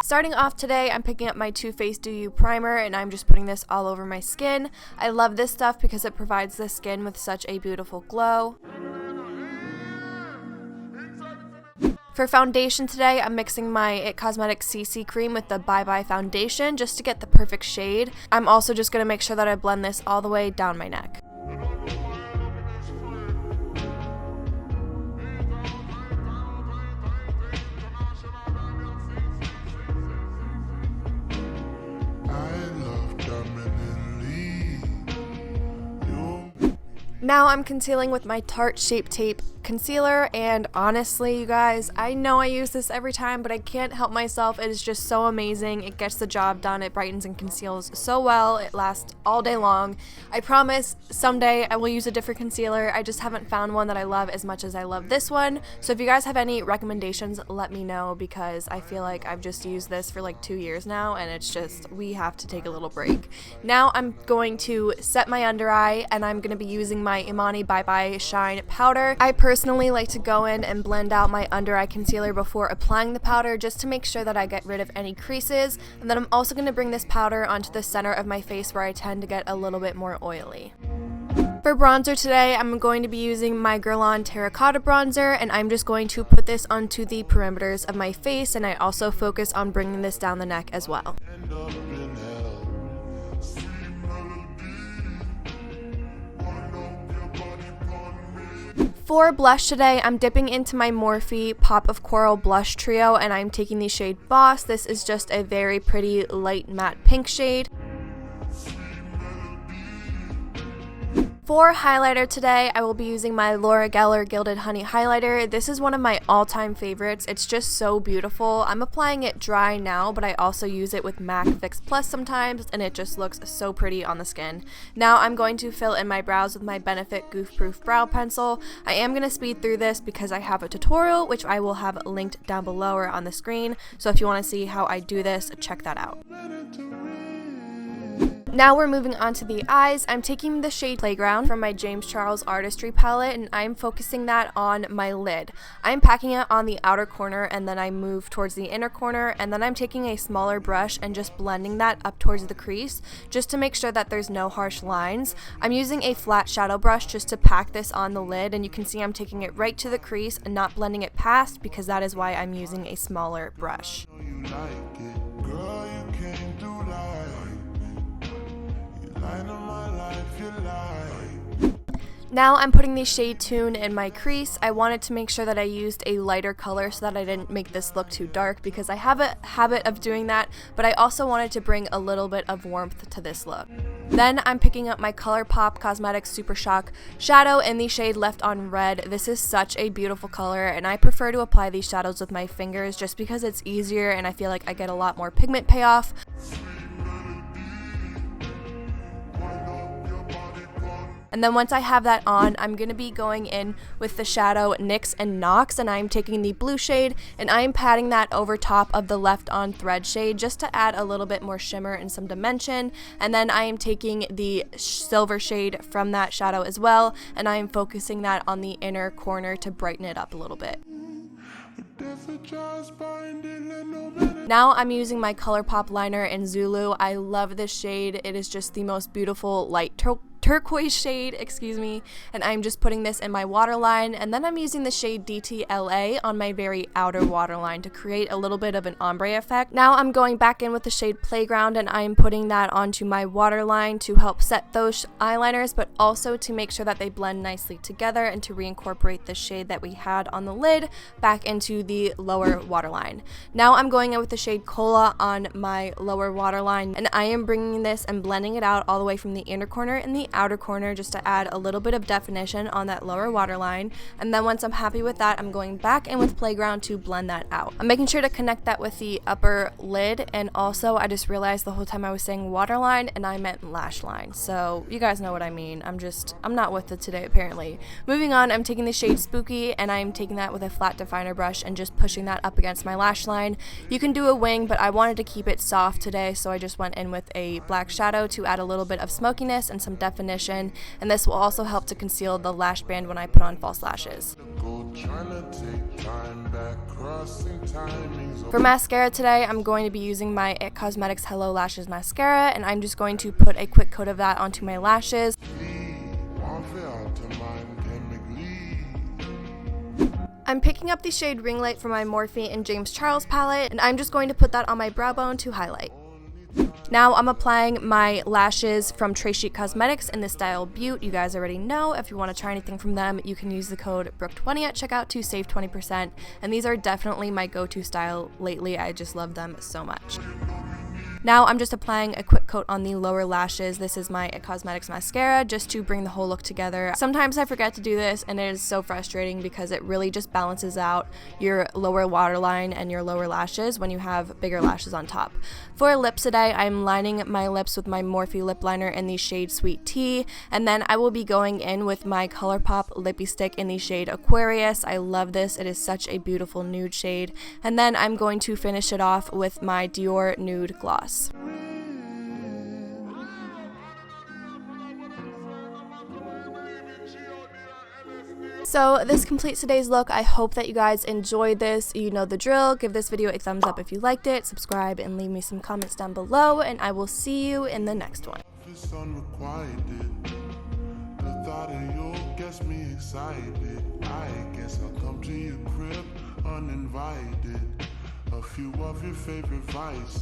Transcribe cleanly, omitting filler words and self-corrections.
Starting off today, I'm picking up my Too Faced Do You primer and I'm just putting this all over my skin. I love this stuff because it provides the skin with such a beautiful glow. For foundation today, I'm mixing my IT Cosmetics CC cream with the Bye Bye foundation just to get the perfect shade. I'm also just going to make sure that I blend this all the way down my neck. Now I'm concealing with my Tarte Shape Tape concealer, and honestly, you guys, I know I use this every time, but I can't help myself. It is just so amazing. It gets the job done. It brightens and conceals so well. It lasts all day long. I promise someday I will use a different concealer. I just haven't found one that I love as much as I love this one. So if you guys have any recommendations, let me know, because I feel like I've just used this for like 2 years now, and it's just, we have to take a little break. Now I'm going to set my under eye, and I'm going to be using my Imani Bye Bye Shine powder. I personally like to go in and blend out my under eye concealer before applying the powder, just to make sure that I get rid of any creases. And then I'm also going to bring this powder onto the center of my face where I tend to get a little bit more oily. For bronzer today, I'm going to be using my Guerlain Terracotta bronzer, and I'm just going to put this onto the perimeters of my face, and I also focus on bringing this down the neck as well. For blush today, I'm dipping into my Morphe Pop of Coral Blush Trio, and I'm taking the shade Boss. This is just a very pretty light matte pink shade. For highlighter today, I will be using my Laura Geller Gilded Honey Highlighter. This is one of my all-time favorites. It's just so beautiful. I'm applying it dry now, but I also use it with MAC Fix Plus sometimes, and it just looks so pretty on the skin. Now I'm going to fill in my brows with my Benefit Goof Proof Brow Pencil. I am going to speed through this because I have a tutorial, which I will have linked down below or on the screen. So if you want to see how I do this, check that out. Now we're moving on to the eyes. I'm taking the shade Playground from my James Charles Artistry palette, and I'm focusing that on my lid. I'm packing it on the outer corner, and then I move towards the inner corner, and then I'm taking a smaller brush and just blending that up towards the crease, just to make sure that there's no harsh lines. I'm using a flat shadow brush just to pack this on the lid, and you can see I'm taking it right to the crease and not blending it past, because that is why I'm using a smaller brush. Now I'm putting the shade Tune in my crease. I wanted to make sure that I used a lighter color so that I didn't make this look too dark, because I have a habit of doing that, but I also wanted to bring a little bit of warmth to this look. Then I'm picking up my Colourpop Cosmetics Super Shock shadow in the shade Left on Red. This is such a beautiful color, and I prefer to apply these shadows with my fingers just because it's easier and I feel like I get a lot more pigment payoff. And then once I have that on, I'm going to be going in with the shadow NYX and Knox, and I'm taking the blue shade and I'm patting that over top of the Left on Thread shade just to add a little bit more shimmer and some dimension. And then I am taking the silver shade from that shadow as well, and I am focusing that on the inner corner to brighten it up a little bit. Now I'm using my Colourpop liner in Zulu. I love this shade. It is just the most beautiful light turquoise shade, and I'm just putting this in my waterline, and then I'm using the shade DTLA on my very outer waterline to create a little bit of an ombre effect. Now I'm going back in with the shade Playground, and I'm putting that onto my waterline to help set those eyeliners, but also to make sure that they blend nicely together and to reincorporate the shade that we had on the lid back into the lower waterline. Now I'm going in with the shade Cola on my lower waterline, and I am bringing this and blending it out all the way from the inner corner and the outer corner just to add a little bit of definition on that lower waterline. And then once I'm happy with that, I'm going back in with Playground to blend that out. I'm making sure to connect that with the upper lid, and also I just realized the whole time I was saying waterline and I meant lash line, so you guys know what I mean. I'm not with it today apparently. Moving on, I'm taking the shade Spooky, and I'm taking that with a flat definer brush and just pushing that up against my lash line. You can do a wing, but I wanted to keep it soft today, so I just went in with a black shadow to add a little bit of smokiness and some definition definition, and this will also help to conceal the lash band when I put on false lashes. For mascara today, I'm going to be using my IT Cosmetics Hello Lashes mascara, and I'm just going to put a quick coat of that onto my lashes. I'm picking up the shade Ring Light from my Morphe and James Charles palette, and I'm just going to put that on my brow bone to highlight. Now I'm applying my lashes from Trace Sheet Cosmetics in the style Butte. You guys already know, if you want to try anything from them, you can use the code Brooke20 at checkout to save 20%, and these are definitely my go-to style lately. I just love them so much. Now I'm just applying a quick coat on the lower lashes. This is my IT Cosmetics mascara, just to bring the whole look together. Sometimes I forget to do this, and it is so frustrating because it really just balances out your lower waterline and your lower lashes when you have bigger lashes on top. For lips today, I'm lining my lips with my Morphe lip liner in the shade Sweet Tea, and then I will be going in with my Colourpop lippy stick in the shade Aquarius. I love this. It is such a beautiful nude shade. And then I'm going to finish it off with my Dior Nude Gloss. So this completes today's look. I hope that you guys enjoyed this. You know the drill. Give this video a thumbs up if you liked it, subscribe, and leave me some comments down below, and I will see you in the next one. A few of your favorite vices.